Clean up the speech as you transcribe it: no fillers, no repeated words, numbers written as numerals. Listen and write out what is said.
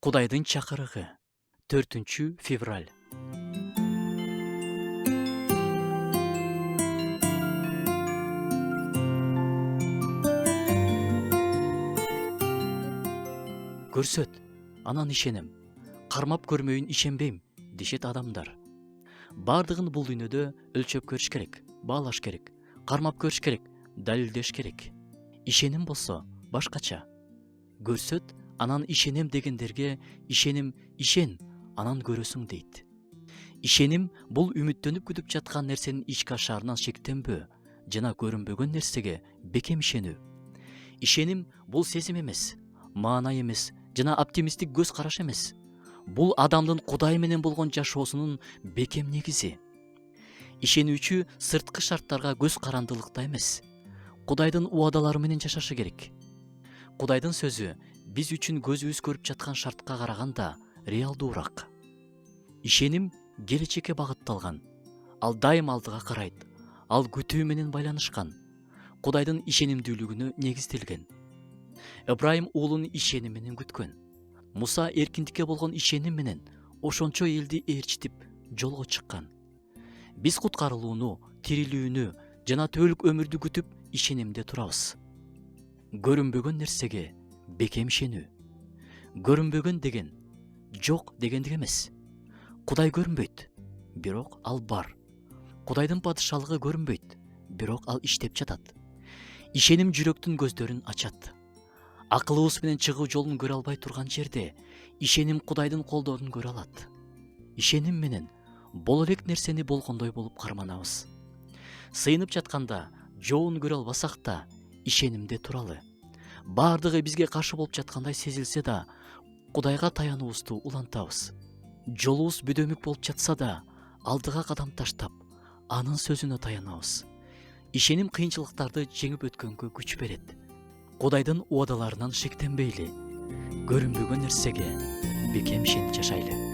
Кудайдын чакырыгы. 4 февраль. Көрсөт, анан ишенем. Кармап көрмөйүн ишенбейм, дешет адамдар. Бардыгын бул дүйнөдө өлчөп көрүш керек, баалаш керек, кармап көрүш керек, далилдеш керек. Ишеним болсо башкача. Көрсөт, анан ишенем дегендерге ишеним ишен, анан көрөсүң дейт. Ишеним бул үмүттөнүп күтүп жаткан нерсенин ички ашарынан шектенбөө жана көрүнбөгөн нерсеге бекем ишенүү. Ишеним бул сезим эмес, маана эмес жана оптимисттик көз караш эмес. Бул адамдын Кудай менен болгон жашоосунун бекем негизи. Ишенүүчү сырткы шарттарга көз карандылыкта эмес, Кудайдын убадалары менен жашашы керек. Кудайдын сөзү биз үчүн көзүбүз көрүп жаткан шартка караганда реалдуураак. Ишеним келечекке багытталган. Ал дайым алдыга карайт. Ал күтүү менен байланышкан. Кудайдын ишенимдүүлүгүнө негизделген. Ыбрайым уулун ишеним менен күткөн. Муса эркиндикке болгон ишеним менен ошончо элди ээрчитип жолго чыккан. Биз куткарылууну, тирилүүнү жана түбөлүк өмүрдү күтүп ишенимде турабыз. Көрүнбөгөн нерсеге бекем ишенүү. Көрүнбөгөн деген жок дегендик эмес. Кудай көрүнбөйт, бирок ал бар. Кудайдын падышалыгы көрүнбөйт, бирок ал иштеп жатат. Ишеним жүрөктүн көздөрүн ачат. Акылыбыз менен чыгуу жолун көрө албай турган жерде ишеним Кудайдын колдорун көрө алат. Ишеним менен боло элек нерсени болгондой болуп карманабыз. Сыйынып жатканда жоон көрө албасак да ишенимде туралы. Бардыгы бизге каршы болуп жаткандай сезилсе да Кудайга таянуубузду улантабыз. Жолубуз бүдөмүк болуп жатса да алдыга кадам таштап анын сөзүнө таянабыз. Ишеним кыйынчылыктарды жеңип өткөнгө күч берет. Кудайдын убадаларынан шектенбейли, көрүнбөгөн нерсеге бекем ишенип жашайлы.